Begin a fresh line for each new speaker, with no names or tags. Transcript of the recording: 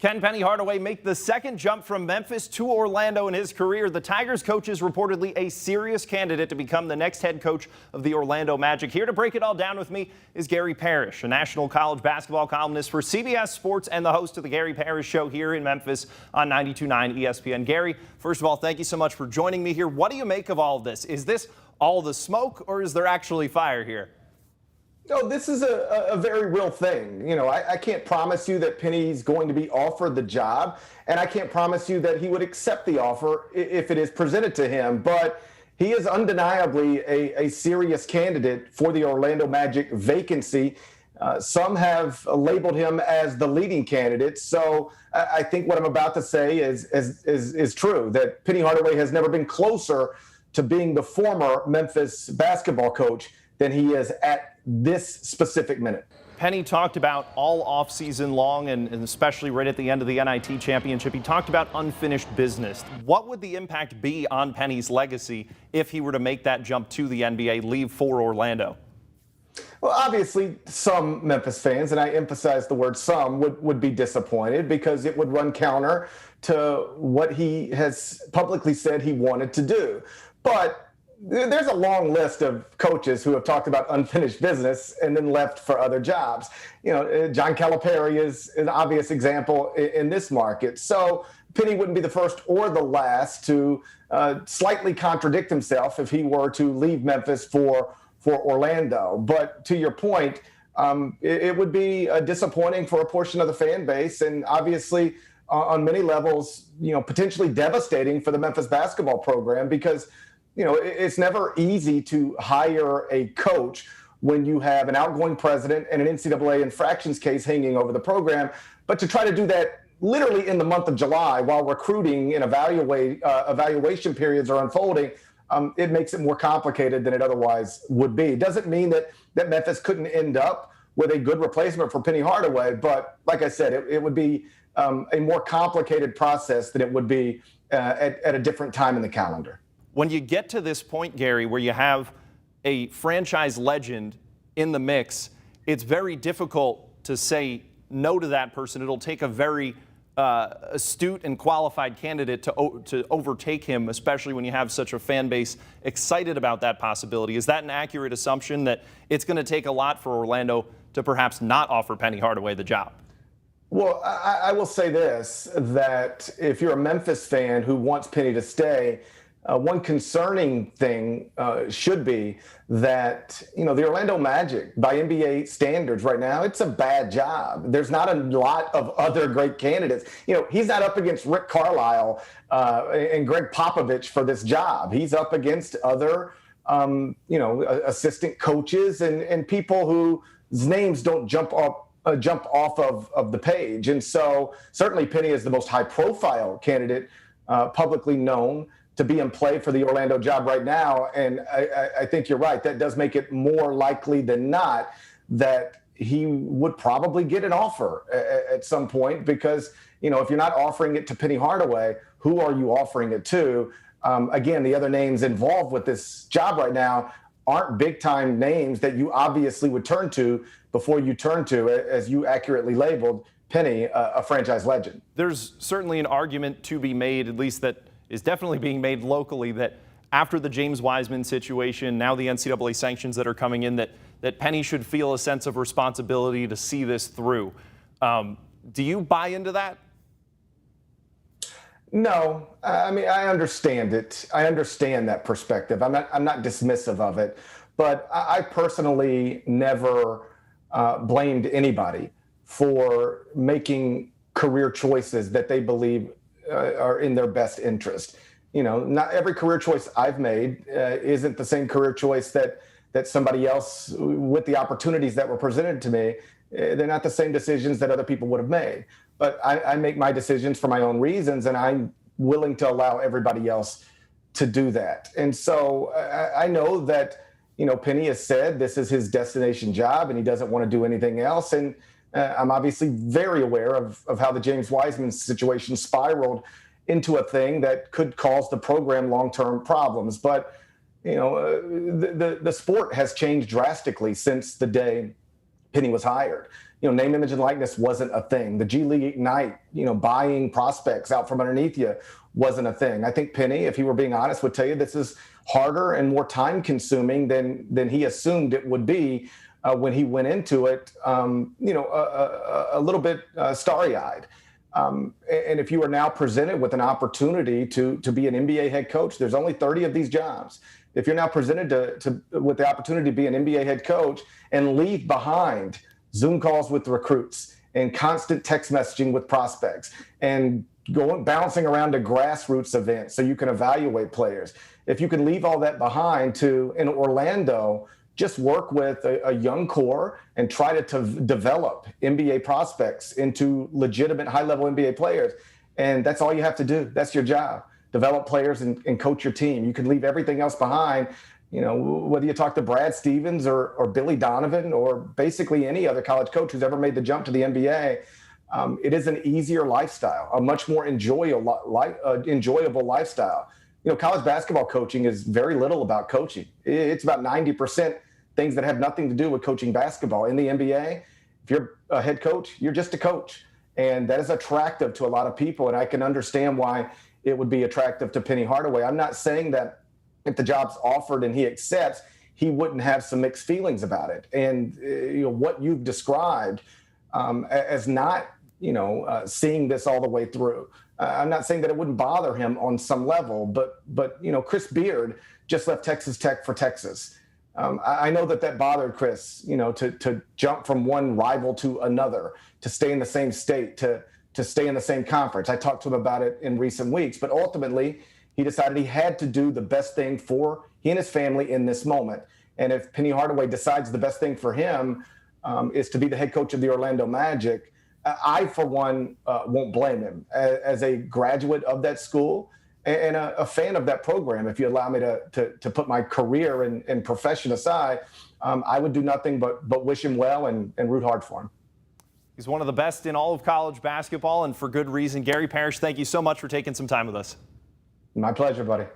Can Penny Hardaway make the second jump from Memphis to Orlando in his career? The Tigers coach is reportedly a serious candidate to become the next head coach of the Orlando Magic. Here to break it all down with me is Gary Parrish, a national college basketball columnist for CBS Sports and the host of the Gary Parrish Show here in Memphis on 92.9 ESPN. Gary, first of all, thank you so much for joining me here. What do you make of all of this? Is this all the smoke, or is there actually fire here?
No, this is a very real thing. You know, I can't promise you that Penny's going to be offered the job, and I can't promise you that he would accept the offer if it is presented to him. But he is undeniably a serious candidate for the Orlando Magic vacancy. Some have labeled him as the leading candidate. So I think what I'm about to say is true, that Penny Hardaway has never been closer to being the former Memphis basketball coach than he is at this specific minute.
Penny talked about all offseason long and especially right at the end of the NIT championship. He talked about unfinished business. What would the impact be on Penny's legacy if he were to make that jump to the NBA, leave for Orlando?
Well, obviously, some Memphis fans, and I emphasize the word some, would be disappointed because it would run counter to what he has publicly said he wanted to do. But there's a long list of coaches who have talked about unfinished business and then left for other jobs. You know, John Calipari is an obvious example in this market. So Penny wouldn't be the first or the last to slightly contradict himself if he were to leave Memphis for Orlando. But to your point, it would be disappointing for a portion of the fan base, and obviously on many levels, you know, potentially devastating for the Memphis basketball program, because you know, it's never easy to hire a coach when you have an outgoing president and an NCAA infractions case hanging over the program. But to try to do that literally in the month of July while recruiting and evaluation periods are unfolding, it makes it more complicated than it otherwise would be. It doesn't mean that Memphis couldn't end up with a good replacement for Penny Hardaway. But like I said, it would be a more complicated process than it would be at a different time in the calendar.
When you get to this point, Gary, where you have a franchise legend in the mix, it's very difficult to say no to that person. It'll take a very astute and qualified candidate to overtake him, especially when you have such a fan base excited about that possibility. Is that an accurate assumption, that it's going to take a lot for Orlando to perhaps not offer Penny Hardaway the job?
Well, I will say this, that if you're a Memphis fan who wants Penny to stay, one concerning thing should be that, you know, the Orlando Magic, by NBA standards right now, it's a bad job. There's not a lot of other great candidates. You know, he's not up against Rick Carlisle and Greg Popovich for this job. He's up against other, you know, assistant coaches and people whose names don't jump off of the page. And so certainly Penny is the most high-profile candidate publicly known to be in play for the Orlando job right now. And I think you're right. That does make it more likely than not that he would probably get an offer at some point, because, you know, if you're not offering it to Penny Hardaway, who are you offering it to? Again, the other names involved with this job right now aren't big-time names that you obviously would turn to before you turn to, as you accurately labeled, Penny, a franchise legend.
There's certainly an argument to be made, at least that is definitely being made locally, that after the James Wiseman situation, now the NCAA sanctions that are coming in, that Penny should feel a sense of responsibility to see this through. Do you buy into that?
No, I mean, I understand it. I understand that perspective. I'm not dismissive of it, but I personally never blamed anybody for making career choices that they believe are in their best interest. You know, not every career choice I've made isn't the same career choice that somebody else with the opportunities that were presented to me. They're not the same decisions that other people would have made. But I make my decisions for my own reasons, and I'm willing to allow everybody else to do that. And so I know that, you know, Penny has said this is his destination job and he doesn't want to do anything else. And I'm obviously very aware of how the James Wiseman situation spiraled into a thing that could cause the program long-term problems. But, you know, the sport has changed drastically since the day Penny was hired. Name, image, and likeness wasn't a thing. The G League Ignite, buying prospects out from underneath you wasn't a thing. I think Penny, if he were being honest, would tell you this is harder and more time consuming than he assumed it would be when he went into it, a little bit starry-eyed. And if you are now presented with an opportunity to be an NBA head coach, there's only 30 of these jobs. If you're now presented with the opportunity to be an NBA head coach and leave behind Zoom calls with recruits and constant text messaging with prospects and bouncing around to grassroots events so you can evaluate players. If you can leave all that behind in Orlando, just work with a young core and try to develop NBA prospects into legitimate high-level NBA players. And that's all you have to do. That's your job. Develop players and coach your team. You can leave everything else behind. Whether you talk to Brad Stevens or Billy Donovan or basically any other college coach who's ever made the jump to the NBA, it is an easier lifestyle, a much more enjoyable lifestyle. College basketball coaching is very little about coaching. It's about 90% things that have nothing to do with coaching basketball. In the NBA, if you're a head coach, you're just a coach. And that is attractive to a lot of people. And I can understand why it would be attractive to Penny Hardaway. I'm not saying that if the job's offered and he accepts, he wouldn't have some mixed feelings about it. And what you've described as not, seeing this all the way through. I'm not saying that it wouldn't bother him on some level, but Chris Beard just left Texas Tech for Texas. I know that bothered Chris, to jump from one rival to another, to stay in the same state, to stay in the same conference. I talked to him about it in recent weeks, but ultimately he decided he had to do the best thing for he and his family in this moment. And if Penny Hardaway decides the best thing for him is to be the head coach of the Orlando Magic, I, for one, won't blame him. As a graduate of that school and a fan of that program, if you allow me to put my career and profession aside, I would do nothing but wish him well and root hard for him.
He's one of the best in all of college basketball, and for good reason. Gary Parrish, thank you so much for taking some time with us.
My pleasure, buddy.